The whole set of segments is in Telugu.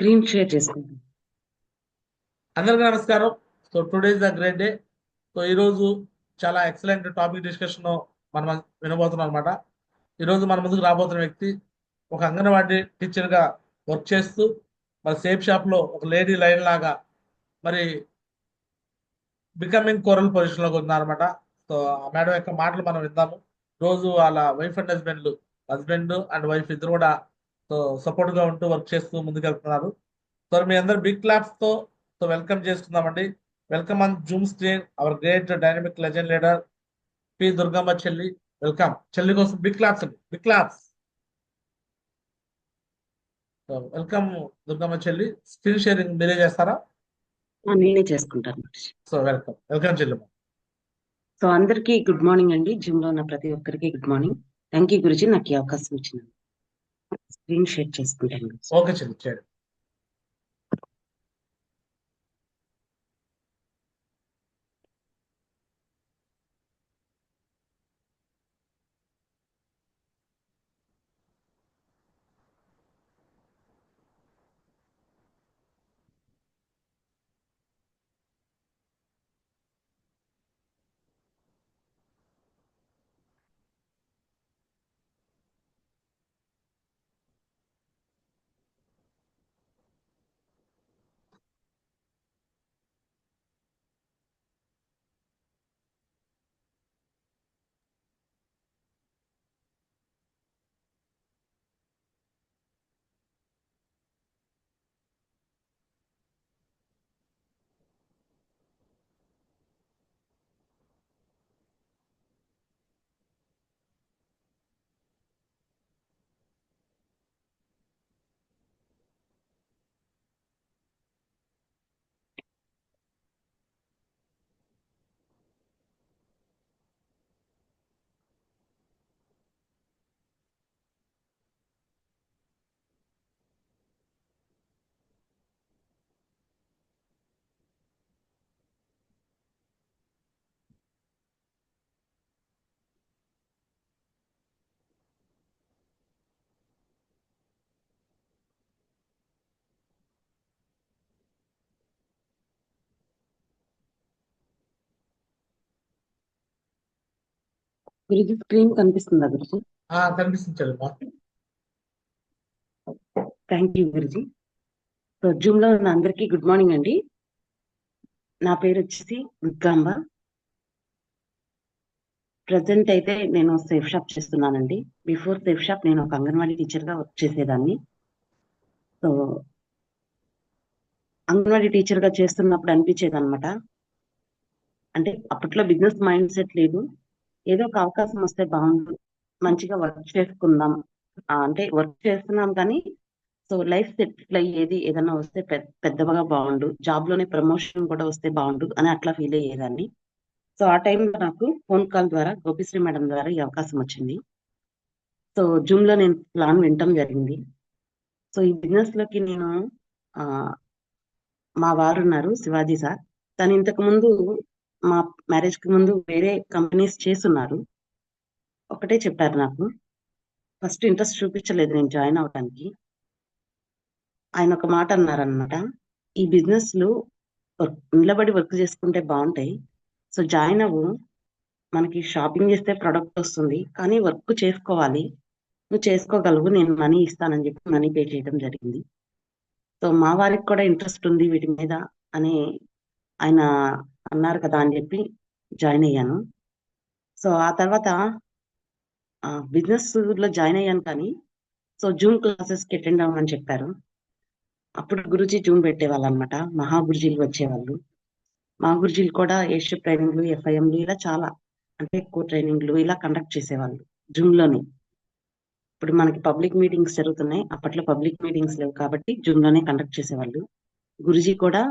స్క్రీన్ షేర్ చేసుకుంటాం. అందరికీ నమస్కారం. So today is the great day. So ఈరోజు చాలా ఎక్సలెంట్ టాపిక్ డిస్కషన్ మనం వినబోతున్నాం అనమాట. ఈరోజు మన ముందుకు రాబోతున్న వ్యక్తి ఒక అంగన్వాడీ టీచర్గా వర్క్ చేస్తూ మరి సేఫ్ షాప్లో ఒక లేడీ లైన్ లాగా మరి బికమింగ్ కోరల్ పొజిషన్లోకి ఉన్నారనమాట. సో ఆ మేడం యొక్క మాటలు మనం విందాము. రోజు వాళ్ళ wife and husband and wife ఇద్దరు కూడా సో సపోర్ట్గా ఉంటూ వర్క్ చేస్తూ ముందుకెళ్తున్నారు. సో మీ అందరు బిగ్ క్లాప్స్ తో సో వెల్కమ్ చేసుకుందామండి. Welcome on Zoom screen our great dynamic legend leader P Durgamma చెల్లి. వెల్కమ్ చెల్లి కోసం బిగ్ క్లాప్స్ అండి, big claps. So welcome Durgamma చెల్లి. స్క్రీన్ షేరింగ్ మీరే చేస్తారా? నేనే చేసుకుంటాను. సో వెల్కమ్ వెల్కమ్ చెల్లి. సో అందరికీ గుడ్ మార్నింగ్ అండి. జిమ్ లో ఉన్న ప్రతి ఒక్కరికి good morning. Thank you Guruji, నాకు ఈ అవకాశం ఇచ్చిన. స్క్రీన్ షేర్ చేసుకుంటాను గురూజీ. ఓకే చెల్లి చేయండి. గురుజీ స్క్రీన్ కనిపిస్తుందా గురుజీ? కనిపిస్తుంది చెల్లి. Thank you Guruji. So Zoom లో ఉన్న అందరికీ గుడ్ మార్నింగ్ అండి. నా పేరు వచ్చేసి దుర్గాంబ. ప్రజెంట్ అయితే నేను సేఫ్ షాప్ చేస్తున్నానండి. బిఫోర్ సేఫ్ షాప్ నేను ఒక అంగన్వాడీ టీచర్ గా వర్క్ చేసేదాన్ని. సో అంగన్వాడీ టీచర్ గా చేస్తున్నప్పుడు అనిపించేది అనమాట, అంటే అప్పట్లో బిజినెస్ మైండ్ సెట్ లేదు. ఏదో ఒక అవకాశం వస్తే బాగుండు, మంచిగా వర్క్ చేసుకుందాం. అంటే వర్క్ చేస్తున్నాం కానీ సో లైఫ్ సెటిల్ అయ్యేది ఏదైనా వస్తే పెద్దగా బాగుండు, జాబ్ లోనే ప్రమోషన్ కూడా వస్తే బాగుండు అని అట్లా ఫీల్ అయ్యేదాన్ని. సో ఆ టైంలో నాకు ఫోన్ కాల్ ద్వారా గోపిశ్రీ మేడం ద్వారా ఈ అవకాశం వచ్చింది. సో జూమ్ లో నేను ప్లాన్ వినటం జరిగింది. సో ఈ బిజినెస్ లోకి నేను ఆ మా వారు ఉన్నారు శివాజీ సార్. తను ఇంతకు ముందు మా మ్యారేజ్ కి ముందు వేరే కంపెనీస్ చేస్తున్నారు. ఒకటే చెప్పారు నాకు, ఫస్ట్ ఇంట్రెస్ట్ చూపించలేదు నేను జాయిన్ అవడానికి. ఆయన ఒక మాట అన్నారనమాట, ఈ బిజినెస్ లో నిలబడి వర్క్ చేసుకుంటే బాగుంటాయి, సో జాయిన్ అవ్వు, మనకి షాపింగ్ చేస్తే ప్రొడక్ట్ వస్తుంది కానీ వర్క్ చేసుకోవాలి, నువ్వు చేసుకోగలవు, నేను మనీ ఇస్తానని చెప్పి మనీ పే చేయడం జరిగింది. సో మా వారికి కూడా ఇంట్రెస్ట్ ఉంది వీటి మీద అని ఆయన అన్నారు కదా అని చెప్పి జాయిన్ అయ్యాను. సో ఆ తర్వాత బిజినెస్ లో జాయిన్ అయ్యాను కానీ సో జూమ్ క్లాసెస్ కి అటెండ్ అవ్వమని చెప్పారు. అప్పుడు గురుజీ జూమ్ పెట్టేవాళ్ళు అనమాట, మహా గురుజీలు వచ్చేవాళ్ళు. మా గురుజీలు కూడా ఏషియప్ ట్రైనింగ్లు, ఎఫ్ఐఎంలు ఇలా చాలా, అంటే ఎక్కువ ట్రైనింగ్లు ఇలా కండక్ట్ చేసేవాళ్ళు జూమ్ లోనే. ఇప్పుడు మనకి పబ్లిక్ మీటింగ్స్ జరుగుతున్నాయి, అప్పట్లో పబ్లిక్ మీటింగ్స్ లేవు కాబట్టి జూమ్ లోనే కండక్ట్ చేసేవాళ్ళు. గురుజీ కూడా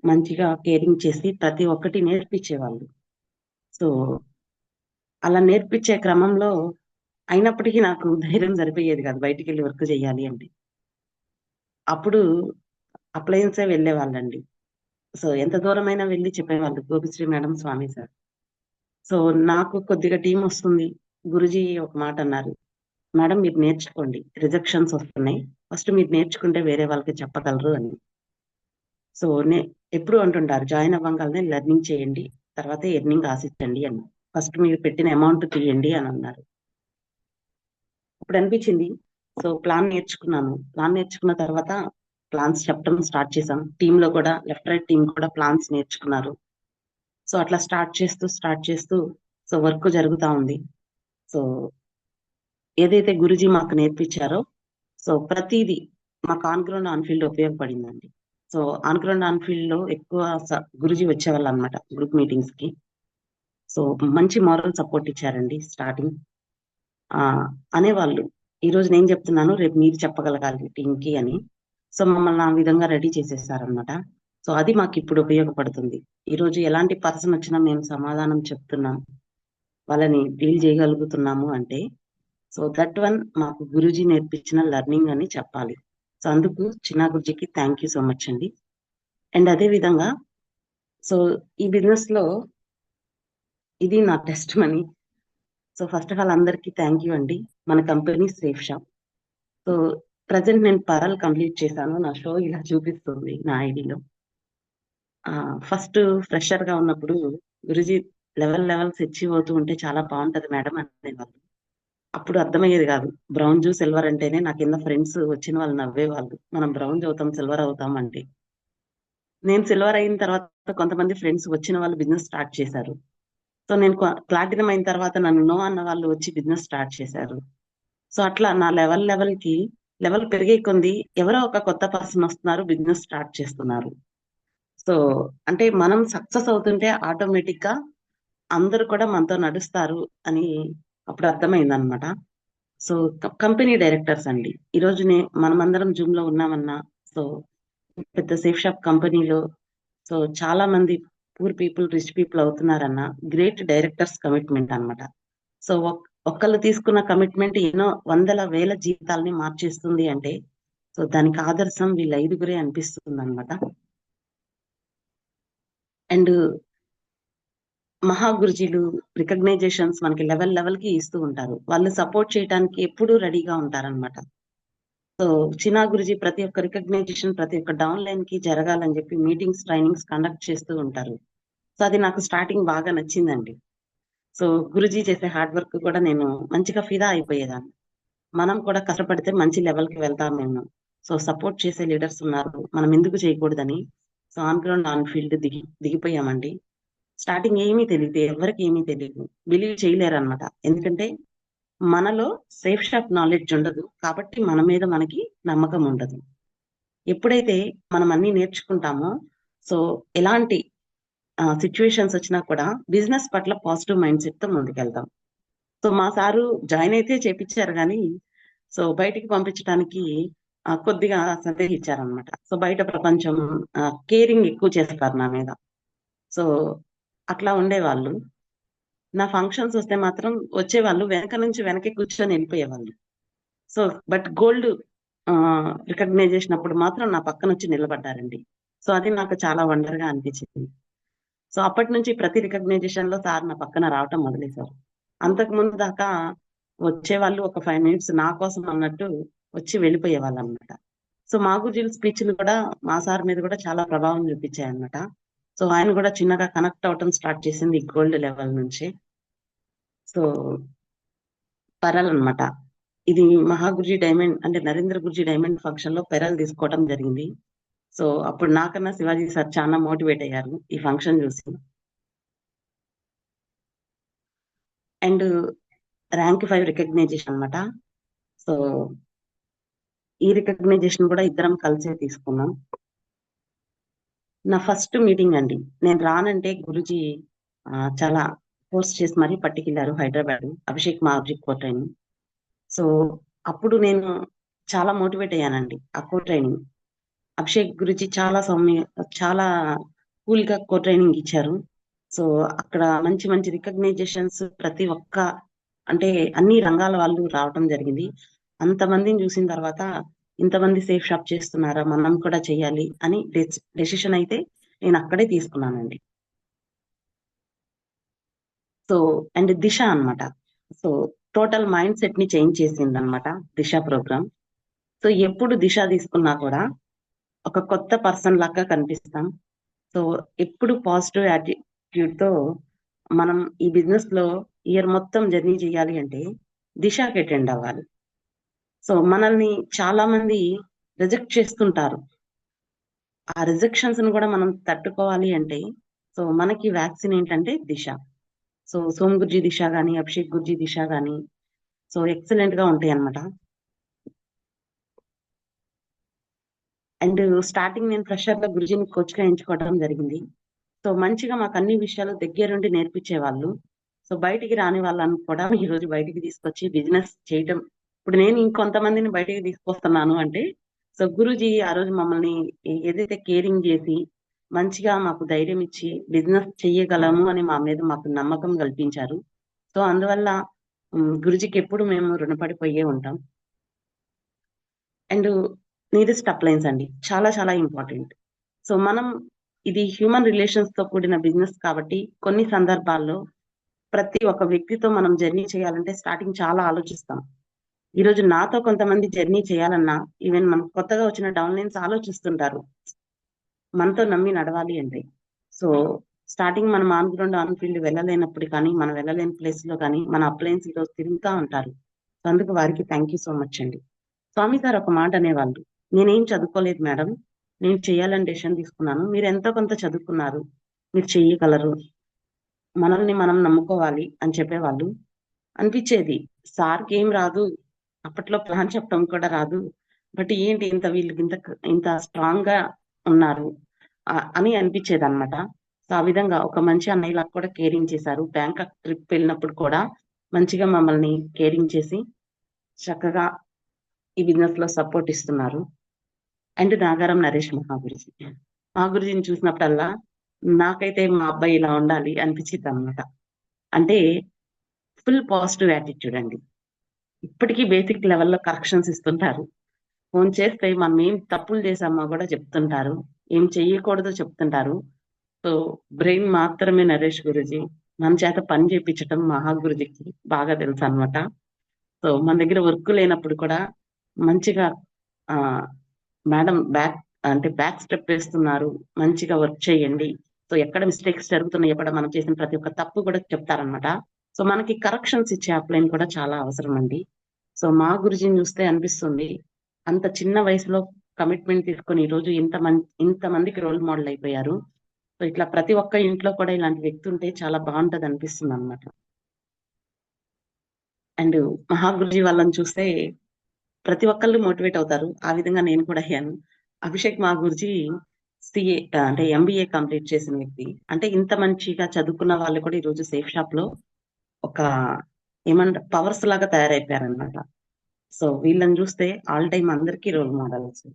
మంచిగా కేరింగ్ చేసి ప్రతి ఒక్కటి నేర్పించేవాళ్ళు. సో అలా నేర్పించే క్రమంలో అయినప్పటికీ నాకు ధైర్యం సరిపోయేది కాదు బయటికి వెళ్ళి వర్క్ చేయాలి అంటే. అప్పుడు అప్లయన్సే వెళ్ళేవాళ్ళండి. సో ఎంత దూరమైనా వెళ్ళి చెప్పేవాళ్ళు గోపిశ్రీ మేడం, స్వామి సార్. సో నాకు కొద్దిగా టీం వస్తుంది. గురుజీ ఒక మాట అన్నారు, మేడం మీరు నేర్చుకోండి, రిజెక్షన్స్ వస్తున్నాయి, ఫస్ట్ మీరు నేర్చుకుంటే వేరే వాళ్ళకి చెప్పగలరు అని. సో ఎప్పుడు అంటుంటారు జాయిన్ అవ్వగానే లెర్నింగ్ చేయండి, తర్వాత ఎర్నింగ్ ఆశించండి అని. ఫస్ట్ మీరు పెట్టిన అమౌంట్ తీయండి అని అన్నారు. అప్పుడు అనిపించింది, సో ప్లాన్ నేర్చుకున్న తర్వాత ప్లాన్స్ చెప్పడం స్టార్ట్ చేశాం. టీమ్ లో కూడా లెఫ్ట్ రైట్ టీం కూడా ప్లాన్స్ నేర్చుకున్నారు. సో అట్లా స్టార్ట్ చేస్తూ సో వర్క్ జరుగుతా ఉంది. సో ఏదైతే గురుజీ మాకు నేర్పించారో సో ప్రతిదీ మాకు ఆన్ గ్రౌండ్ ఆన్ ఫీల్డ్ ఉపయోగపడిందండి. So on ground on field లో ఎక్కువ గురుజీ వచ్చేవాళ్ళు అనమాట గ్రూప్ మీటింగ్స్ కి. సో మంచి మారల్ సపోర్ట్ ఇచ్చారండి. స్టార్టింగ్ అనేవాళ్ళు, ఈ రోజు నేను చెప్తున్నాను, రేపు మీరు చెప్పగలగాలి టీం కి అని. సో మమ్మల్ని ఆ విధంగా రెడీ చేసేసారనమాట. సో అది మాకు ఇప్పుడు ఉపయోగపడుతుంది. ఈ రోజు ఎలాంటి పర్సన్ వచ్చినా మేము సమాధానం చెప్తున్నాం, వాళ్ళని డీల్ చేయగలుగుతున్నాము అంటే సో దట్ వన్ మాకు గురూజీ నేర్పించిన లెర్నింగ్ అని చెప్పాలి. సో అందుకు చిన్న గురుజీకి థ్యాంక్ యూ సో మచ్ అండి. అండ్ అదే విధంగా సో ఈ బిజినెస్ లో ఇది నా test money. So first of all అందరికీ థ్యాంక్ యూ అండి. మన company safe Shop. So present నేను పరల్ కంప్లీట్ చేశాను. నా షో ఇలా చూపిస్తుంది నా ఐడిలో. ఫస్ట్ ఫ్రెషర్ గా ఉన్నప్పుడు గురుజీ లెవెల్స్ అచీవ్ అవుతూ ఉంటే చాలా బాగుంటది మేడం అనేవాళ్ళు. అప్పుడు అర్థమయ్యేది కాదు, బ్రౌంజ్ సిల్వర్ అంటేనే. నా కింద ఫ్రెండ్స్ వచ్చిన వాళ్ళు నవ్వేవాళ్ళు, మనం బ్రౌంజ్ అవుతాం సిల్వర్ అవుతాం అంటే. నేను సిల్వర్ అయిన తర్వాత కొంతమంది ఫ్రెండ్స్ వచ్చిన వాళ్ళు బిజినెస్ స్టార్ట్ చేశారు. సో నేను ప్లాటినం అయిన తర్వాత నన్ను నో అన్న వాళ్ళు వచ్చి బిజినెస్ స్టార్ట్ చేశారు. సో అట్లా నా లెవెల్ పెరిగే కొంది ఎవరో ఒక కొత్త పర్సన్ వస్తున్నారు, బిజినెస్ స్టార్ట్ చేస్తున్నారు. సో అంటే మనం సక్సెస్ అవుతుంటే ఆటోమేటిక్ గా అందరూ కూడా మనతో నడుస్తారు అని అప్పుడు అర్థమైంది అనమాట. సో కంపెనీ డైరెక్టర్స్ అండి, ఈ రోజు మనమందరం జూమ్ లో ఉన్నామన్నా, సో పెద్ద సేఫ్ షాప్ కంపెనీలో సో చాలా మంది పూర్ పీపుల్ రిచ్ పీపుల్ అవుతున్నారన్న గ్రేట్ డైరెక్టర్స్ కమిట్మెంట్ అన్నమాట. సో ఒక్కళ్ళు తీసుకున్న కమిట్మెంట్ ఎన్నో వందల వేల జీవితాలని మార్చేస్తుంది అంటే సో దానికి ఆదర్శం వీళ్ళ ఐదుగురే అనిపిస్తుంది అనమాట. అండ్ మహాగురుజీలు రికగ్నైజేషన్స్ మనకి లెవెల్ కి ఇస్తూ ఉంటారు. వాళ్ళు సపోర్ట్ చేయడానికి ఎప్పుడూ రెడీగా ఉంటారన్నమాట. సో చినా గురుజీ ప్రతి ఒక్క రికగ్నైజేషన్ ప్రతి ఒక్క డౌన్ లైన్ కి జరగాలని చెప్పి మీటింగ్స్ ట్రైనింగ్స్ కండక్ట్ చేస్తూ ఉంటారు. సో అది నాకు స్టార్టింగ్ బాగా నచ్చిందండి. సో గురుజీ చేసే హార్డ్ వర్క్ కూడా నేను మంచిగా ఫిదా అయిపోయేదాన్ని. మనం కూడా కష్టపడితే మంచి లెవెల్ కి వెళ్తాం మేము. సో సపోర్ట్ చేసే లీడర్స్ ఉన్నారు, మనం ఎందుకు చేయకూడదని so on ground on field దిగిపోయామండి. స్టార్టింగ్ ఏమీ తెలియదు, ఎవరికి ఏమీ తెలియదు, బిలీవ్ చేయలేరు అనమాట. ఎందుకంటే మనలో సేఫ్ షాప్ నాలెడ్జ్ ఉండదు కాబట్టి మన మీద మనకి నమ్మకం ఉండదు. ఎప్పుడైతే మనం అన్ని నేర్చుకుంటామో సో ఎలాంటి సిచ్యువేషన్స్ వచ్చినా కూడా బిజినెస్ పట్ల పాజిటివ్ మైండ్ సెట్ తో ముందుకెళ్తాం. సో మా సారు జాయిన్ అయితే చేపించారు కానీ సో బయటికి పంపించడానికి కొద్దిగా సందేహించారనమాట. సో బయట ప్రపంచం కేరింగ్ ఎక్కువ చేస్తారు నా మీద. సో అట్లా ఉండేవాళ్ళు. నా ఫంక్షన్స్ వస్తే మాత్రం వచ్చేవాళ్ళు, వెనక నుంచి వెనకే కూర్చొని వెళ్ళిపోయేవాళ్ళు. సో బట్ గోల్డ్ రికగ్నైజేషన్ అప్పుడు మాత్రం నా పక్కన వచ్చి నిలబడ్డారండి. సో అది నాకు చాలా వండర్ గా అనిపించింది. సో అప్పటి నుంచి ప్రతి రికగ్నైజేషన్ లో సార్ నా పక్కన రావటం మొదలేశారు. అంతకు ముందు దాకా వచ్చేవాళ్ళు ఒక 5 minutes నా కోసం అన్నట్టు వచ్చి వెళ్ళిపోయేవాళ్ళు అనమాట. సో మా గురుజీల స్పీచ్లు కూడా మా సార్ మీద కూడా చాలా ప్రభావం చూపించాయి అనమాట. సో ఆయన కూడా చిన్నగా కనెక్ట్ అవటం స్టార్ట్ చేసింది గోల్డ్ లెవెల్ నుంచి. సో పెరల్ అన్నమాట, ఇది మహాగురుజీ డైమండ్ అంటే నరేంద్ర గురుజీ డైమండ్ ఫంక్షన్ లో పెరల్ తీసుకోవడం జరిగింది. సో అప్పుడు నాకన్నా శివాజీ సార్ చాలా మోటివేట్ అయ్యారు ఈ ఫంక్షన్ చూసి. అండ్ ర్యాంక్ 5 రికగ్నైజేషన్ అన్నమాట. సో ఈ రికగ్నైజేషన్ కూడా ఇద్దరం కలిసే తీసుకున్నాం. నా ఫస్ట్ మీటింగ్ అండి, నేను రానంటే గురుజీ చాలా ఫోర్స్ చేసి మరీ పట్టుకెళ్లారు హైదరాబాద్ అభిషేక్ మాబ్జీ కో ట్రైనింగ్. సో అప్పుడు నేను చాలా మోటివేట్ అయ్యానండి. ఆ కో ట్రైనింగ్ అభిషేక్ గురుజీ చాలా కూల్ గా కో ట్రైనింగ్ ఇచ్చారు. సో అక్కడ మంచి మంచి రికగ్నైజేషన్స్ ప్రతి ఒక్క అంటే అన్ని రంగాల వాళ్ళు రావటం జరిగింది. అంతమందిని చూసిన తర్వాత ఇంతమంది సేఫ్ షాప్ చేస్తున్నారా, మనం కూడా చేయాలి అని డెసిషన్ అయితే నేను అక్కడే తీసుకున్నానండి. సో అండ్ దిశ అన్నమాట. సో టోటల్ మైండ్ సెట్ ని చేంజ్ చేసింది అనమాట దిశ ప్రోగ్రామ్. సో ఎప్పుడు దిశ తీసుకున్నా కూడా ఒక కొత్త పర్సన్ లాగా కనిపిస్తాం. సో ఎప్పుడు పాజిటివ్ యాటిట్యూడ్ తో మనం ఈ బిజినెస్ లో ఇయర్ మొత్తం జర్నీ చేయాలి అంటే దిశకి అటెండ్ అవ్వాలి. సో మనల్ని చాలా మంది రిజెక్ట్ చేస్తుంటారు. ఆ రిజెక్షన్స్ ని కూడా మనం తట్టుకోవాలి అంటే సో మనకి వ్యాక్సిన్ ఏంటంటే దిశ. సో సోమ్ గుర్జీ దిశ గానీ, అభిషేక్ గుర్జీ దిశ గానీ సో ఎక్సలెంట్ గా ఉంటాయి అన్నమాట. అండ్ స్టార్టింగ్ నేను ఫ్రెషర్ గా గురుజీని కోచ్ గా ఎంచుకోవడం జరిగింది. సో మంచిగా మాకు అన్ని విషయాలు దగ్గరుండి నేర్పించేవాళ్ళు. సో బయటికి రాని వాళ్ళని కూడా ఈ రోజు బయటికి తీసుకొచ్చి బిజినెస్ చేయటం. ఇప్పుడు నేను ఇంకొంతమందిని బయటికి తీసుకొస్తున్నాను అంటే సో గురూజీ ఆ రోజు మమ్మల్ని ఏదైతే కేరింగ్ చేసి మంచిగా మాకు ధైర్యం ఇచ్చి బిజినెస్ చెయ్యగలము అని మా మీద మాకు నమ్మకం కల్పించారు. సో అందువల్ల గురుజీకి ఎప్పుడు మేము రుణపడిపోయే ఉంటాం. అండ్ నీరెస్ట్ అప్లయన్స్ అండి, చాలా చాలా ఇంపార్టెంట్. సో మనం ఇది హ్యూమన్ రిలేషన్స్ తో కూడిన బిజినెస్ కాబట్టి కొన్ని సందర్భాల్లో ప్రతి ఒక్క వ్యక్తితో మనం జర్నీ చేయాలంటే స్టార్టింగ్ చాలా ఆలోచిస్తాం. ఈ రోజు నాతో కొంతమంది జర్నీ చేయాలన్నా ఈవెన్ మనం కొత్తగా వచ్చిన డౌన్లైన్స్ ఆలోచిస్తుంటారు మనతో నమ్మి నడవాలి అంటే. సో స్టార్టింగ్ మనం ఆన్ గ్రౌండ్ ఆన్ ఫీల్డ్ వెళ్ళలేనప్పుడు కానీ మనం వెళ్ళలేని ప్లేస్ లో కానీ మన అప్లయన్స్ ఈరోజు తిరుగుతూ ఉంటారు. సో అందుకు వారికి థ్యాంక్ యూ సో మచ్ అండి. స్వామి సార్ ఒక మాట అనేవాళ్ళు, నేనేం చదువుకోలేదు మేడం, నేను చేయాలని డెసిషన్ తీసుకున్నాను, మీరు ఎంతో కొంత చదువుకున్నారు, మీరు చెయ్యగలరు, మనల్ని మనం నమ్ముకోవాలి అని చెప్పేవాళ్ళు. అనిపించేది సార్కి ఏం రాదు, అప్పట్లో ప్లాన్ చెప్పడం కూడా రాదు, బట్ ఏంటి ఇంత వీళ్ళకి ఇంత ఇంత స్ట్రాంగ్ గా ఉన్నారు అని అనిపించేది అనమాట. సో ఆ విధంగా ఒక మంచి అన్నయ్యలా కూడా కేరింగ్ చేశారు. బ్యాంకాక్ ట్రిప్ వెళ్ళినప్పుడు కూడా మంచిగా మమ్మల్ని కేరింగ్ చేసి చక్కగా ఈ బిజినెస్ లో సపోర్ట్ ఇస్తున్నారు. అండ్ నాగారం నరేష్ మహాగురుజీ, మహాగురుజీని చూసినప్పుడల్లా నాకైతే మా అబ్బాయి ఇలా ఉండాలి అనిపించింది అనమాట. అంటే ఫుల్ పాజిటివ్ యాటిట్యూడ్ అండి. ఇప్పటికీ బేసిక్ లెవెల్లో కరెక్షన్స్ ఇస్తుంటారు. ఫోన్ చేస్తే మనం ఏం తప్పులు చేసామో కూడా చెప్తుంటారు, ఏం చెయ్యకూడదో చెప్తుంటారు. సో బ్రెయిన్ మాత్రమే నరేష్ గురుజీ, మన చేత పని చేయించడం మహాగురుజీకి బాగా తెలుసు అనమాట. సో మన దగ్గర వర్క్ లేనప్పుడు కూడా మంచిగా ఆ మేడం బ్యాక్ స్టెప్ వేస్తున్నారు, మంచిగా వర్క్ చేయండి, సో ఎక్కడ మిస్టేక్స్ జరుగుతున్నాయి, ఎక్కడ మనం చేసిన ప్రతి ఒక్క తప్పు కూడా చెప్తారనమాట. సో మనకి కరెక్షన్స్ ఇచ్చే అప్లైన్ కూడా చాలా అవసరం అండి. సో మా గురుజీని చూస్తే అనిపిస్తుంది, అంత చిన్న వయసులో కమిట్మెంట్ తీసుకొని ఈ రోజు ఇంతమందికి రోల్ మోడల్ అయిపోయారు. సో ఇట్లా ప్రతి ఒక్క ఇంట్లో కూడా ఇలాంటి వ్యక్తి ఉంటే చాలా బాగుంటది అనిపిస్తుంది అనమాట. అండ్ మహాగురుజీ వాళ్ళని చూస్తే ప్రతి ఒక్కళ్ళు మోటివేట్ అవుతారు. ఆ విధంగా నేను కూడా అయ్యాను. అభిషేక్ మా గురించి సిఏ అంటే ఎంబీఏ కంప్లీట్ చేసిన వ్యక్తి. అంటే ఇంత మంచిగా చదువుకున్న వాళ్ళు కూడా ఈరోజు సేఫ్ షాప్ లో ఒక ఏమంటారు పవర్స్ లాగా తయారైపోయారనమాట. సో వీళ్ళని చూస్తే ఆల్ టైమ్ అందరికీ role models.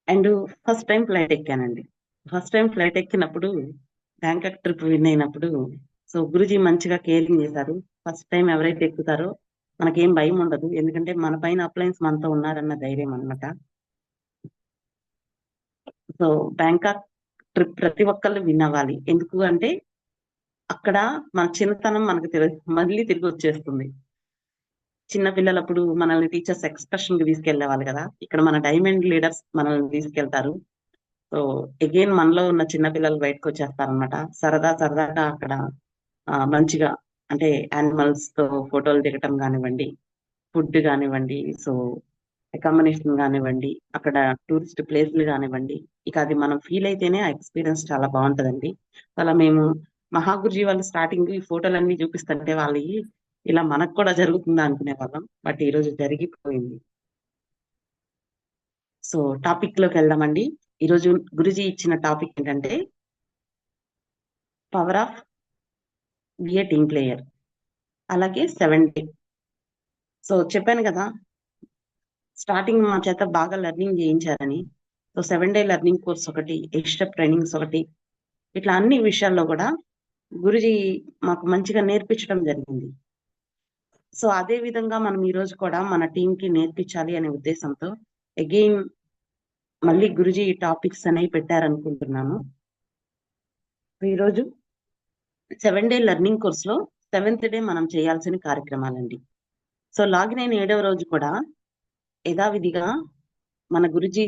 And first time flight ఎక్కానండి. ఫస్ట్ టైం ఫ్లైట్ ఎక్కినప్పుడు బ్యాంకాక్ ట్రిప్ విన్ అయినప్పుడు సో గురుజీ మంచిగా కేరింగ్ చేశారు. ఫస్ట్ టైం ఎవరైతే ఎక్కుతారో మనకేం భయం ఉండదు, ఎందుకంటే మన పైన అప్లయన్స్ మనతో ఉన్నారన్న ధైర్యం అనమాట. సో బ్యాంకాక్ ట్రిప్ ప్రతి ఒక్కళ్ళు విన్ అవ్వాలి. ఎందుకు అంటే అక్కడ మన చిన్నతనం మనకు మళ్ళీ తిరిగి వచ్చేస్తుంది. చిన్న పిల్లలప్పుడు మనల్ని టీచర్స్ ఎక్స్కర్షన్ కి తీసుకెళ్లేవాళ్ళు కదా, ఇక్కడ మన డైమండ్ లీడర్స్ మనల్ని తీసుకెళ్తారు. సో అగైన్ మనలో ఉన్న చిన్న పిల్లలు బయటకు వచ్చేస్తారనమాట. సరదాగా అక్కడ మంచిగా అంటే యానిమల్స్ తో ఫోటోలు దిగటం కానివ్వండి, ఫుడ్ కానివ్వండి, సో అకామిడేషన్ కానివ్వండి, అక్కడ టూరిస్ట్ ప్లేస్లు కానివ్వండి, ఇక అది మనం ఫీల్ అయితేనే ఆ ఎక్స్పీరియన్స్ చాలా బాగుంటదండి. అలా మేము మహాగురుజీ వాళ్ళు స్టార్టింగ్ ఈ ఫోటోలన్నీ చూపిస్తుంటే వాళ్ళకి ఇలా మనకు కూడా జరుగుతుందా అనుకునే వాళ్ళం, బట్ ఈ రోజు జరిగిపోయింది. సో టాపిక్ లోకి వెళ్దామండి. ఈరోజు గురుజీ ఇచ్చిన టాపిక్ ఏంటంటే power of B A team player, అలాగే 7 డే. సో చెప్పాను కదా స్టార్టింగ్ మా చేత బాగా లెర్నింగ్ చేయించారని. సో 7 డే లెర్నింగ్ కోర్స్ ఒకటి, ఎక్స్ట్రా ట్రైనింగ్స్ ఒకటి, ఇట్లా అన్ని విషయాల్లో కూడా గురుజీ మాకు మంచిగా నేర్పించడం జరిగింది. సో అదే విధంగా మనం ఈ రోజు కూడా మన టీం కి నేర్పించాలి అనే ఉద్దేశంతో అగైన్ మళ్ళీ గురుజీ టాపిక్స్ అనేవి పెట్టారనుకుంటున్నాను. ఈరోజు 7 డే లెర్నింగ్ కోర్స్ లో 7th డే మనం చేయాల్సిన కార్యక్రమాలండి. సో లాగిన్ అయిన 7వ రోజు కూడా యథావిధిగా మన గురుజీ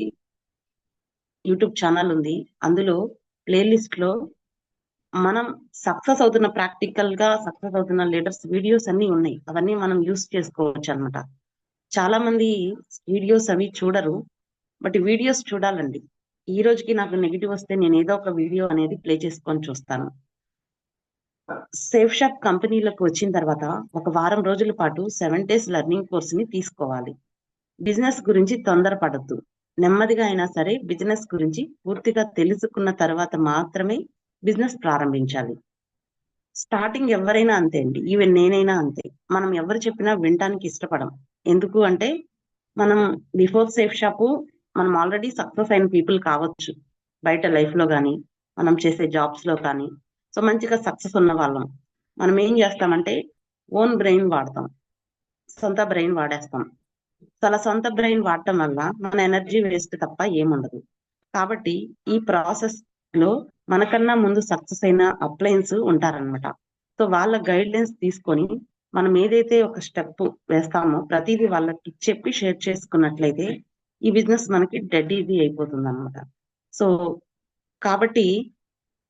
యూట్యూబ్ ఛానల్ ఉంది. అందులో ప్లేలిస్ట్ లో మనం సక్సెస్ అవుతున్న సక్సెస్ అవుతున్న లీడర్స్ వీడియోస్ అన్ని ఉన్నాయి. అవన్నీ మనం యూస్ చేసుకోవచ్చు అనమాట. చాలా మంది వీడియోస్ అవి చూడరు, బట్ వీడియోస్ చూడాలండి. ఈ రోజుకి నాకు నెగిటివ్ వస్తే నేను ఏదో ఒక వీడియో అనేది ప్లే చేసుకొని చూస్తాను. సేఫ్ షాప్ కంపెనీలకు వచ్చిన తర్వాత ఒక వారం రోజుల పాటు 7 days లెర్నింగ్ కోర్స్ ని తీసుకోవాలి. బిజినెస్ గురించి తొందరపడద్దు. నెమ్మదిగా అయినా సరే బిజినెస్ గురించి పూర్తిగా తెలుసుకున్న తర్వాత మాత్రమే బిజినెస్ ప్రారంభించాలి. స్టార్టింగ్ ఎవరైనా అంతే అండి, ఈవెన్ నేనైనా అంతే. మనం ఎవరు చెప్పినా వినటానికి ఇష్టపడం. ఎందుకు అంటే మనం బిఫోర్ సేఫ్ షాపు మనం ఆల్రెడీ సక్సెస్ అయిన పీపుల్ కావచ్చు, బయట లైఫ్ లో కానీ మనం చేసే జాబ్స్ లో కానీ. సో మంచిగా సక్సెస్ ఉన్న వాళ్ళం. మనం ఏం చేస్తామంటే ఓన్ బ్రెయిన్ వాడతాం, సొంత బ్రెయిన్ వాడేస్తాం. అలా సొంత బ్రెయిన్ వాడటం వల్ల మన ఎనర్జీ వేస్ట్ తప్ప ఏముండదు. కాబట్టి ఈ ప్రాసెస్ లో మనకన్నా ముందు సక్సెస్ అయిన అప్లయన్స్ ఉంటారనమాట. సో వాళ్ళ గైడ్లైన్స్ తీసుకొని మనం ఏదైతే ఒక స్టెప్ వేస్తామో ప్రతిదీ వాళ్ళకి చెప్పి షేర్ చేసుకున్నట్లయితే ఈ బిజినెస్ మనకి డెడ్ ఈజీ అయిపోతుంది అనమాట. సో కాబట్టి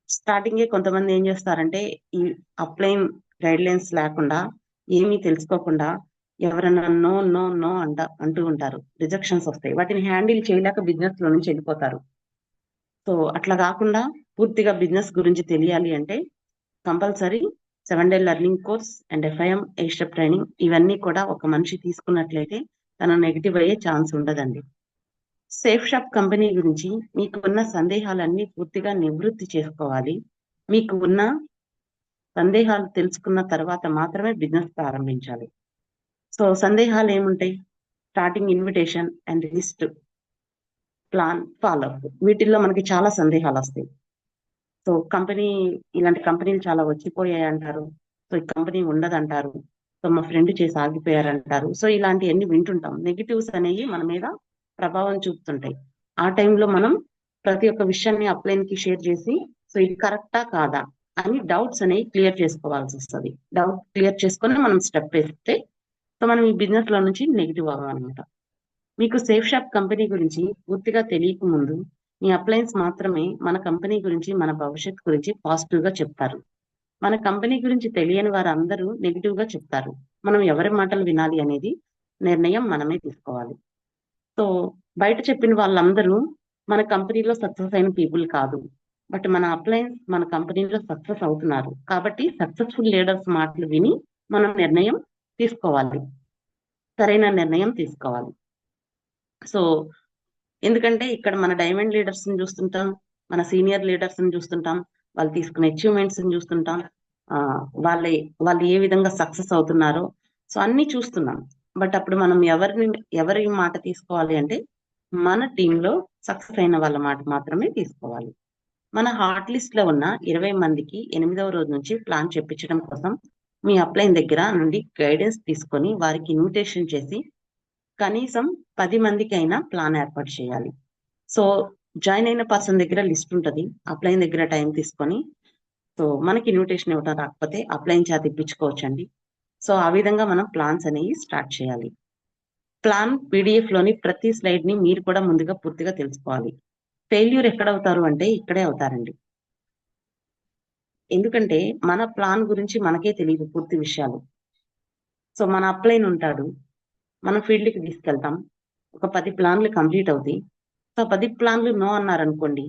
స్టార్టింగే కొంతమంది ఏం చేస్తారంటే ఈ అప్లైన్ గైడ్లైన్స్ లేకుండా ఏమీ తెలుసుకోకుండా ఎవరైనా నో నో నో అంటూ ఉంటారు. రిజెక్షన్స్ వస్తాయి, వాటిని హ్యాండిల్ చేయలేక బిజినెస్ లో నుంచి వెళ్ళిపోతారు. సో అట్లా కాకుండా పూర్తిగా బిజినెస్ గురించి తెలియాలి అంటే compulsory 7 day learning course and FIM 8-step training ఇవన్నీ కూడా ఒక మనిషి తీసుకున్నట్లయితే తన నెగిటివ్ అయ్యే ఛాన్స్ ఉండదండి. సేఫ్ షాప్ కంపెనీ గురించి మీకు ఉన్న సందేహాలన్నీ పూర్తిగా నివృత్తి చేసుకోవాలి. మీకు ఉన్న సందేహాలు తెలుసుకున్న తర్వాత మాత్రమే బిజినెస్ ప్రారంభించాలి. సో సందేహాలు ఏముంటాయి? Starting invitation and list, plan, follow up, వీటిల్లో మనకి చాలా సందేహాలు వస్తాయి. సో ఇలాంటి కంపెనీలు చాలా వచ్చిపోయాయి అంటారు. సో ఈ కంపెనీ ఉండదంటారు. సో మా ఫ్రెండ్ చేసి ఆగిపోయారంటారు. సో ఇలాంటివన్నీ వింటుంటాం. నెగిటివ్స్ అనేవి మన మీద ప్రభావం చూపుతుంటాయి. ఆ టైంలో మనం ప్రతి ఒక్క విషయాన్ని అప్లైన్ కి షేర్ చేసి సో ఇది కరెక్టా కాదా అని డౌట్స్ అనేవి క్లియర్ చేసుకోవాల్సి వస్తుంది. డౌట్ క్లియర్ చేసుకొని మనం స్టెప్ వేస్తే సో మనం ఈ బిజినెస్ లో నుంచి నెగిటివ్ అవ్వాలన్నమాట. మీకు సేఫ్ షాప్ కంపెనీ గురించి పూర్తిగా తెలియక ముందు మీ అప్లయన్స్ మాత్రమే మన కంపెనీ గురించి, మన భవిష్యత్ గురించి పాజిటివ్ గా చెప్తారు. మన కంపెనీ గురించి తెలియని వారందరూ నెగిటివ్ గా చెప్తారు. మనం ఎవరి మాటలు వినాలి అనేది నిర్ణయం మనమే తీసుకోవాలి. సో బయట చెప్పిన వాళ్ళందరూ మన కంపెనీలో సక్సెస్ అయిన పీపుల్ కాదు, బట్ మన అప్లయన్స్ మన కంపెనీలో సక్సెస్ అవుతున్నారు. కాబట్టి సక్సెస్ఫుల్ లీడర్స్ మాటలు విని మనం నిర్ణయం తీసుకోవాలి, సరైన నిర్ణయం తీసుకోవాలి. సో ఎందుకంటే ఇక్కడ మన డైమండ్ లీడర్స్ ని చూస్తుంటాం, మన సీనియర్ లీడర్స్ ని చూస్తుంటాం, వాళ్ళు తీసుకునే అచీవ్మెంట్స్ ని చూస్తుంటాం, వాళ్ళు ఏ విధంగా సక్సెస్ అవుతున్నారో సో అన్ని చూస్తున్నాం. బట్ అప్పుడు మనం ఎవరి మాట తీసుకోవాలి అంటే మన టీంలో సక్సెస్ అయిన వాళ్ళ మాట మాత్రమే తీసుకోవాలి. మన హాట్ లిస్ట్ లో ఉన్న 20 మందికి 8వ రోజు నుంచి ప్లాన్ చెప్పించడం కోసం మీ అప్లైన్ దగ్గర నుండి గైడెన్స్ తీసుకొని వారికి ఇన్విటేషన్ చేసి కనీసం 10 మందికి అయినా ప్లాన్ ఏర్పాటు చేయాలి. సో జాయిన్ అయిన పర్సన్ దగ్గర లిస్ట్ ఉంటుంది, అప్లైన్ దగ్గర టైం తీసుకొని సో మనకి ఇన్విటేషన్ ఇవ్వడం రాకపోతే అప్లైన్ చేత ఇప్పించుకోవచ్చండి. సో ఆ విధంగా మనం ప్లాన్స్ అనేవి స్టార్ట్ చేయాలి. ప్లాన్ PDF లోని ప్రతి స్లైడ్ ని మీరు కూడా ముందుగా పూర్తిగా తెలుసుకోవాలి. ఫెయిల్యూర్ ఎక్కడ అవుతారు అంటే ఇక్కడే అవుతారండి. ఎందుకంటే మన ప్లాన్ గురించి మనకే తెలియదు పూర్తి విషయాలు. సో మన అప్లైన్ ఉంటాడు, మనం ఫీల్డ్ కి తీసుకెళ్తాం, ఒక 10 ప్లాన్లు కంప్లీట్ అవుతాయి. సో 10 ప్లాన్లు నో అన్నారనుకోండి,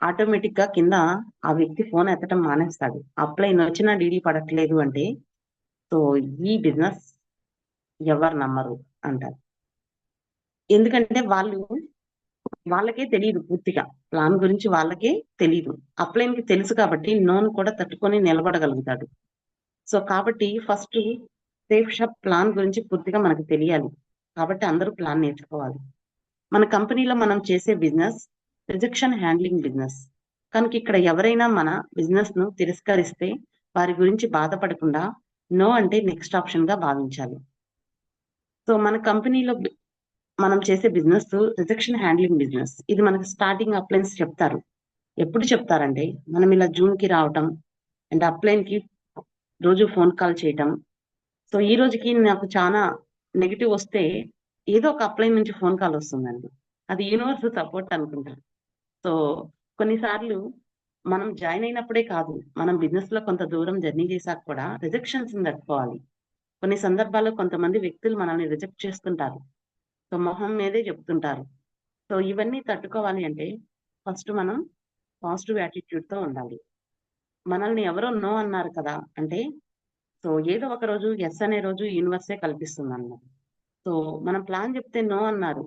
ఆటోమేటిక్ గా కింద ఆ వ్యక్తి ఫోన్ ఎత్తడం మానేస్తాడు. అప్లైన్ వచ్చినా డీడీ పడట్లేదు అంటే సో ఈ బిజినెస్ ఎవరు నమ్మరు అంటారు. ఎందుకంటే వాళ్ళకే తెలియదు పూర్తిగా, ప్లాన్ గురించి వాళ్ళకే తెలియదు. అప్లైన్ కి తెలుసు కాబట్టి నోన్ కూడా తట్టుకొని నిలబడగలుగుతాడు. సో కాబట్టి ఫస్ట్ సేఫ్ షాప్ ప్లాన్ గురించి పూర్తిగా మనకు తెలియాలి. కాబట్టి అందరూ ప్లాన్ నేర్చుకోవాలి. మన కంపెనీలో మనం చేసే బిజినెస్ రిజెక్షన్ హ్యాండ్లింగ్ బిజినెస్ కనుక ఇక్కడ ఎవరైనా మన బిజినెస్ ను తిరస్కరిస్తే వారి గురించి బాధపడకుండా నో అంటే నెక్స్ట్ ఆప్షన్ గా భావించాలి. సో మన కంపెనీలో మనం చేసే బిజినెస్ రిజెక్షన్ హ్యాండ్లింగ్ బిజినెస్. ఇది మనకి స్టార్టింగ్ అప్లైన్స్ చెప్తారు. ఎప్పుడు చెప్తారంటే మనం ఇలా జూన్ కి రావటం అండ్ అప్లైన్ కి రోజు ఫోన్ కాల్ చేయటం. సో ఈ రోజుకి నాకు చాలా నెగెటివ్ వస్తే ఏదో ఒక అప్లైన్ నుంచి ఫోన్ కాల్ వస్తుందండి. అది యూనివర్స్ సపోర్ట్ అనుకుంటా. సో కొన్నిసార్లు మనం జాయిన్ అయినప్పుడే కాదు, మనం బిజినెస్ లో కొంత దూరం జర్నీ చేశాక కూడా రిజెక్షన్స్ తట్టుకోవాలి. కొన్ని సందర్భాల్లో కొంతమంది వ్యక్తులు మనల్ని రిజెక్ట్ చేస్తుంటారు. సో మొహం మీదే చెప్తుంటారు. సో ఇవన్నీ తట్టుకోవాలి అంటే ఫస్ట్ మనం పాజిటివ్ యాటిట్యూడ్ తో ఉండాలి. మనల్ని ఎవరో నో అన్నారు కదా అంటే, సో ఏదో ఒక రోజు ఎస్ అనే రోజు యూనివర్సే కల్పిస్తుంది అన్నమాట. సో మనం ప్లాన్ చెప్తే నో అన్నారు,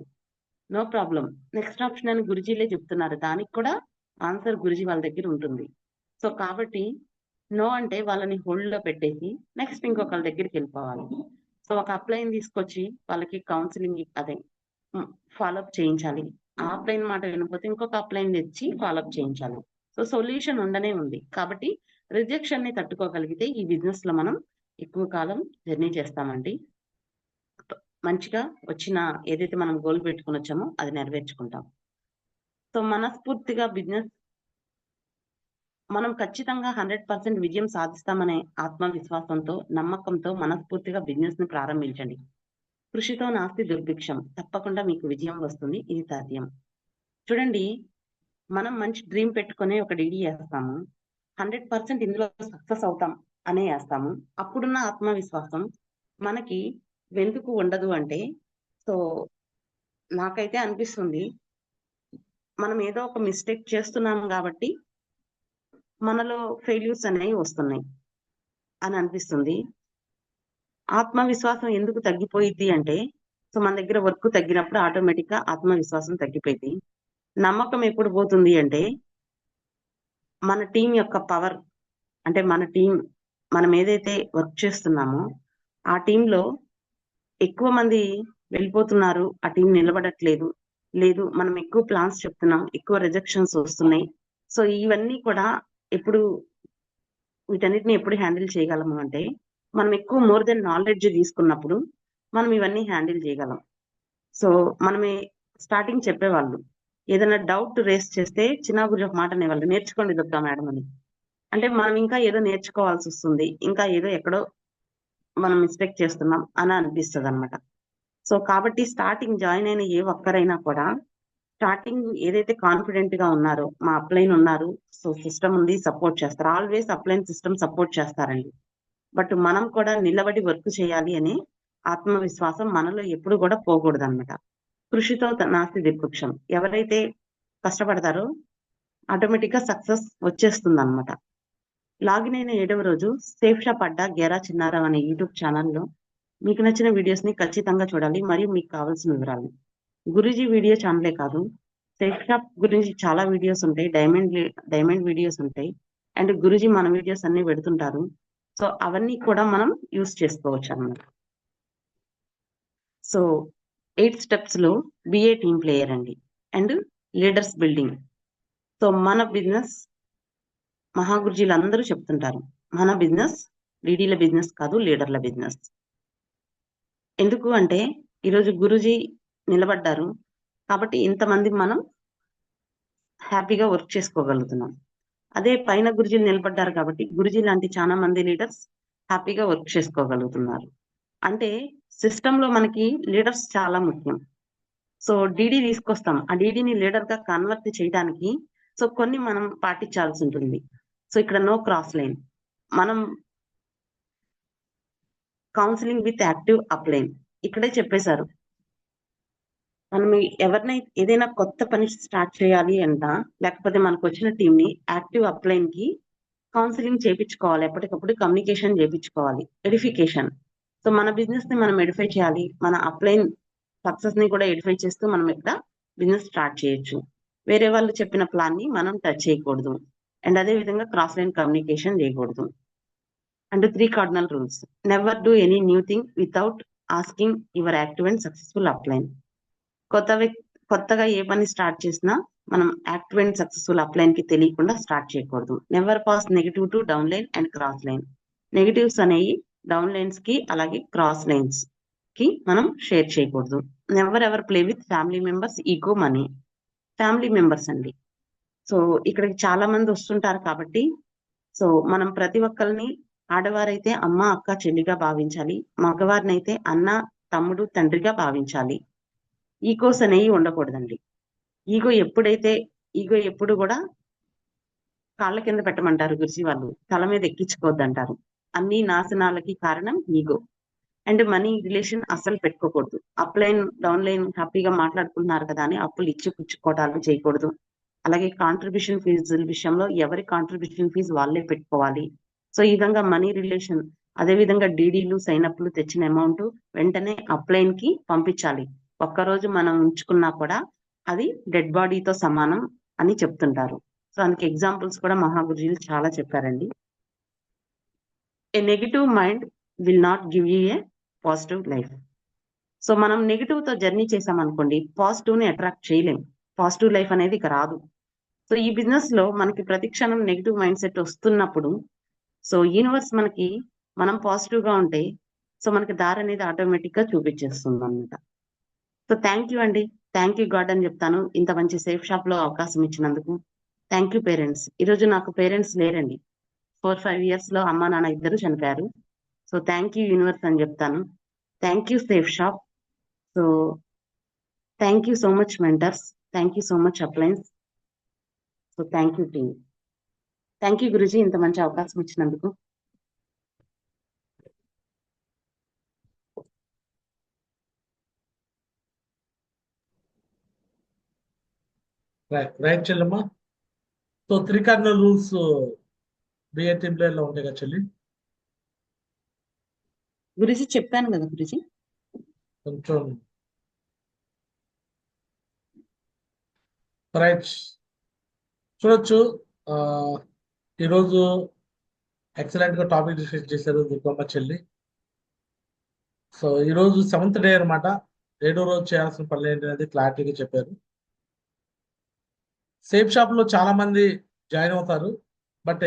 నో ప్రాబ్లం, నెక్స్ట్ ఆప్షన్ అని గురుజీలే చెప్తున్నారు. దానికి కూడా ఆన్సర్ గురుజీ వాళ్ళ దగ్గర ఉంటుంది. సో కాబట్టి నో అంటే వాళ్ళని హోల్డ్ లో పెట్టేసి నెక్స్ట్ ఇంకొకళ్ళ దగ్గరికి వెళ్ళిపోవాలి. సో ఒక అప్లైన్ తీసుకొచ్చి వాళ్ళకి కౌన్సిలింగ్ అదే ఫాలోఅప్ చేయించాలి. ఆ అప్లైన్ మాట వినకపోతే ఇంకొక అప్లైన్ తెచ్చి ఫాలోఅప్ చేయించాలి. సో సొల్యూషన్ ఉండనే ఉంది. కాబట్టి రిజెక్షన్ ని తట్టుకోగలిగితే ఈ బిజినెస్ లో మనం ఎక్కువ కాలం జర్నీ చేస్తామండి. మంచిగా వచ్చిన ఏదైతే మనం గోల్ పెట్టుకుని వచ్చామో అది నెరవేర్చుకుంటాం. సో మనస్ఫూర్తిగా బిజినెస్ మనం ఖచ్చితంగా 100% విజయం సాధిస్తామనే ఆత్మవిశ్వాసంతో, నమ్మకంతో మనస్ఫూర్తిగా బిజినెస్ ని ప్రారంభించండి. కృషితో నాస్తి దుర్భిక్షం. తప్పకుండా మీకు విజయం వస్తుంది. ఇది సాధ్యం. చూడండి, మనం మంచి డ్రీమ్ పెట్టుకునే ఒక డీడీ వేస్తాము. 100% ఇందులో సక్సెస్ అవుతాం అనే వేస్తాము. అప్పుడున్న ఆత్మవిశ్వాసం మనకి ఎందుకు ఉండదు అంటే, సో నాకైతే అనిపిస్తుంది మనం ఏదో ఒక మిస్టేక్ చేస్తున్నాం కాబట్టి మనలో ఫెయిల్యూర్స్ అనేవి వస్తున్నాయి అని అనిపిస్తుంది. ఆత్మవిశ్వాసం ఎందుకు తగ్గిపోయింది అంటే, సో మన దగ్గర వర్క్ తగ్గినప్పుడు ఆటోమేటిక్ గా ఆత్మవిశ్వాసం తగ్గిపోయింది. నమ్మకం ఎప్పుడు పోతుంది అంటే, మన టీం యొక్క పవర్, అంటే మన టీం మనం ఏదైతే వర్క్ చేస్తున్నామో ఆ టీంలో ఎక్కువ మంది వెళ్ళిపోతున్నారు, ఆ టీం నిలబడట్లేదు, లేదు మనం ఎక్కువ ప్లాన్స్ చెప్తున్నాం, ఎక్కువ రిజెక్షన్స్ వస్తున్నాయి. సో ఇవన్నీ కూడా ఎప్పుడు వీటన్నిటిని ఎప్పుడు హ్యాండిల్ చేయగలము అంటే, మనం ఎక్కువ మోర్ దెన్ నాలెడ్జ్ తీసుకున్నప్పుడు మనం ఇవన్నీ హ్యాండిల్ చేయగలం. సో మనమే స్టార్టింగ్ చెప్పేవాళ్ళు ఏదైనా డౌట్ రేస్ చేస్తే చిన్న గురించి ఒక మాట అనేవాళ్ళు, నేర్చుకోండి దుర్గా మేడం అని. అంటే మనం ఇంకా ఏదో నేర్చుకోవాల్సి వస్తుంది, ఇంకా ఏదో ఎక్కడో మనం మిస్టేక్ చేస్తున్నాం అని అనిపిస్తుంది అనమాట. సో కాబట్టి స్టార్టింగ్ జాయిన్ అయిన ఏ ఒక్కరైనా కూడా స్టార్టింగ్ ఏదైతే కాన్ఫిడెంట్ గా ఉన్నారో, మా అప్లైన్ ఉన్నారు, సో సిస్టమ్ ఉంది, సపోర్ట్ చేస్తారు. ఆల్వేస్ అప్లైన్ సిస్టమ్ సపోర్ట్ చేస్తారండి. బట్ మనం కూడా నిలబడి వర్క్ చేయాలి అనే ఆత్మవిశ్వాసం మనలో ఎప్పుడు కూడా పోకూడదు అనమాట. కృషితో నాస్తి దుర్భిక్షం. ఎవరైతే కష్టపడతారో ఆటోమేటిక్ గా సక్సెస్ వచ్చేస్తుంది అనమాట. లాగిన్ అయిన 7వ రోజు సేఫ్ షాప్ అడ్డా గేరా చిన్నారావు అనే యూట్యూబ్ ఛానల్లో మీకు నచ్చిన వీడియోస్ ని ఖచ్చితంగా చూడాలి, మరియు మీకు కావాల్సిన వివరాలు. గురూజీ వీడియో ఛానలే కాదు, సేఫ్ షాప్ గురించి చాలా వీడియోస్ ఉంటాయి, డైమండ్ వీడియోస్ ఉంటాయి, అండ్ గురూజీ మన వీడియోస్ అన్ని పెడుతుంటారు. సో అవన్నీ కూడా మనం యూస్ చేసుకోవచ్చు అన్నమాట. సో 8 స్టెప్స్ లో బిఏ టీమ్ ప్లేయర్ అండి, అండ్ లీడర్స్ బిల్డింగ్. సో మన బిజినెస్ మహాగురుజీలు అందరూ చెప్తుంటారు, మన బిజినెస్ డీడీల బిజినెస్ కాదు, లీడర్ల బిజినెస్. ఎందుకు అంటే ఈరోజు గురూజీ నిలబడ్డారు కాబట్టి ఇంతమంది మనం హ్యాపీగా వర్క్ చేసుకోగలుగుతున్నాం. అదే పైన గురుజీలు నిలబడ్డారు కాబట్టి గురుజీ లాంటి చాలా మంది లీడర్స్ హ్యాపీగా వర్క్ చేసుకోగలుగుతున్నారు. అంటే సిస్టమ్ లో మనకి లీడర్స్ చాలా ముఖ్యం. సో డీడీ తీసుకొస్తాం, ఆ డీడీని లీడర్ గా కన్వర్ట్ చేయడానికి సో కొన్ని మనం పాటించాల్సి ఉంటుంది. సో ఇక్కడ నో క్రాస్ లైన్, మనం కౌన్సిలింగ్ విత్ యాక్టివ్ అప్లైన్ ఇక్కడే చెప్పేశారు. మనం ఎవరినైతే ఏదైనా కొత్త పని స్టార్ట్ చేయాలి అంట, లేకపోతే మనకు వచ్చిన టీం ని యాక్టివ్ అప్లైన్ కి కౌన్సిలింగ్ చేయించుకోవాలి, ఎప్పటికప్పుడు కమ్యూనికేషన్ చేయించుకోవాలి, ఎడిఫికేషన్. సో మన బిజినెస్ ని మనం ఎడిఫై చేయాలి, మన అప్లైన్ సక్సెస్ ని కూడా ఎడిఫై చేస్తూ మనం ఇక్కడ బిజినెస్ స్టార్ట్ చేయొచ్చు. వేరే వాళ్ళు చెప్పిన ప్లాన్ ని మనం టచ్ చేయకూడదు, అండ్ అదే విధంగా క్రాస్ లైన్ కమ్యూనికేషన్ చేయకూడదు. And 3 cardinal rules. Never do any new thing without asking your active and successful upline. కొత్తగా ఏ పని స్టార్ట్ చేసినా మనం యాక్టివ్ అండ్ సక్సెస్ఫుల్ అప్లైన్ కి తెలియకుండా స్టార్ట్ చేయకూడదు. Never pass negative to down line and cross line. Negatives అనేవి డౌన్ లైన్స్ కి అలాగే క్రాస్ లైన్స్ కి మనం షేర్ చేయకూడదు. Never ever play with family members ego money. Family members అండి, సో ఇక్కడికి చాలా మంది వస్తుంటారు కాబట్టి సో మనం ప్రతి ఒక్కరిని ఆడవారైతే అమ్మ, అక్క, చెల్లిగా భావించాలి. మగవారినైతే అన్న, తమ్ముడు, తండ్రిగా భావించాలి. ఈగోస్ అనేవి ఉండకూడదండి. ఈగో ఎప్పుడైతే ఈగో ఎప్పుడు కూడా కాళ్ళ కింద పెట్టమంటారు గురుజీ వాళ్ళు. తల మీద ఎక్కించుకోవద్దంటారు. అన్ని నాశనాలకి కారణం ఈగో. అండ్ మనీ రిలేషన్ అస్సలు పెట్టుకోకూడదు. అప్ లైన్, డౌన్ లైన్ హ్యాపీగా మాట్లాడుకుంటున్నారు కదా అని అప్పులు ఇచ్చి పుచ్చుకోవడాలు చేయకూడదు. అలాగే కాంట్రిబ్యూషన్ ఫీజుల విషయంలో ఎవరి కాంట్రిబ్యూషన్ ఫీజు వాళ్ళే పెట్టుకోవాలి. సో ఈ విధంగా మనీ రిలేషన్, అదే విధంగా డీడీలు, సైనప్లు తెచ్చిన అమౌంట్ వెంటనే అప్ లైన్ కి పంపించాలి. ఒక్కరోజు మనం ఉంచుకున్నా కూడా అది డెడ్ బాడీతో సమానం అని చెప్తుంటారు. సో అందుకే ఎగ్జాంపుల్స్ కూడా మహాగురుజీలు చాలా చెప్పారండి. A negative mind will not give you a positive life. So మనం నెగిటివ్ తో జర్నీ చేసామనుకోండి, పాజిటివ్ ని అట్రాక్ట్ చేయలేం. పాజిటివ్ లైఫ్ అనేది ఇక రాదు. సో ఈ బిజినెస్ లో మనకి ప్రతి క్షణం నెగిటివ్ మైండ్ సెట్ వస్తున్నప్పుడు, సో యూనివర్స్ మనకి, మనం పాజిటివ్ గా ఉంటే సో మనకి దారి అనేది ఆటోమేటిక్ గా చూపించేస్తుంది అనమాట. సో థ్యాంక్ యూ అండి. థ్యాంక్ యూ గాడ్ అని చెప్తాను ఇంత మంచి సేఫ్ షాప్ లో అవకాశం ఇచ్చినందుకు. Thank you parents. ఈరోజు నాకు పేరెంట్స్ లేరండి. 4-5 years లో అమ్మ నాన్న ఇద్దరు చనిపోయారు. సో థ్యాంక్ యూ యూనివర్స్ అని చెప్తాను. Thank you Safe Shop. So thank you so much mentors. Thank you so much uplines. So thank you team. Thank you Guruji ఇంత మంచి అవకాశం ఇచ్చినందుకు. రైట్ చెల్లెమ్మ. So 3 cardinal rules B A team player లో ఉంటాయి కదా చెల్లి. గురుజీ చెప్పాను కదా గురుజీ. కొంచెం రైట్ చూడొచ్చు. ఈరోజు ఎక్సలెంట్ గా టాపిక్ డిస్కస్ చేశారు దుర్గమ్మ చెల్లి. సో ఈరోజు 7th డే అనమాట. 7వ రోజు చేయాల్సిన పనులు ఏంటి అనేది క్లారిటీగా చెప్పారు. సేఫ్ షాప్ లో చాలా మంది జాయిన్ అవుతారు. బట్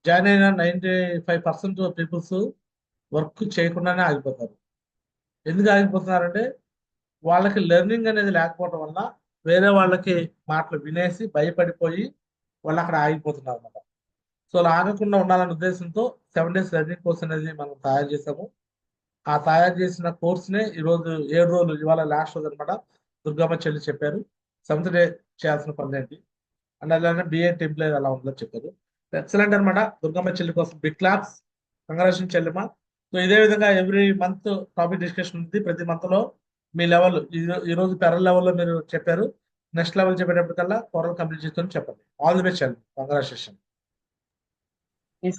జాయిన్ అయిన 95% పీపుల్స్ వర్క్ చేయకుండానే ఆగిపోతారు. ఎందుకు ఆగిపోతున్నారంటే వాళ్ళకి లెర్నింగ్ అనేది లేకపోవడం వల్ల వేరే వాళ్ళకి మాటలు వినేసి భయపడిపోయి వాళ్ళు అక్కడ ఆగిపోతున్నారు అనమాట. సో అలా ఆగకుండా ఉండాలనే ఉద్దేశంతో 7 days లెర్నింగ్ కోర్స్ అనేది మనం తయారు చేసాము. ఆ తయారు చేసిన కోర్సునే ఈరోజు 7 రోజులు, ఇవాళ లాస్ట్ రోజు అనమాట. దుర్గమ్మ చెల్లి చెప్పారు 7th డే చేయాల్సిన పనులు ఏంటి అండ్ అలానే బిఏ టీమ్ ప్లేయర్ ఎలా ఉందో చెప్పారు. ఎక్సలెంట్ అనమాట. దుర్గమ్మ చెల్లి కోసం బిగ్ క్లాప్స్. కంగ్రాచులేషన్ చెల్లిమ. సో ఇదే విధంగా ఎవ్రీ మంత్ టాపిక్ డిస్కషన్ ఉంది. ప్రతి మంత్ లో మీ లెవెల్, ఈ రోజు పెరల్ లెవెల్లో మీరు చెప్పారు. నెక్స్ట్ లెవెల్ చెప్పేటప్పటికల్లా కోరల్ కంప్లీట్ చేసుకొని చెప్పండి. ఆల్ ది బెస్ట్ చెల్లి. కంగ్రాచులేషన్.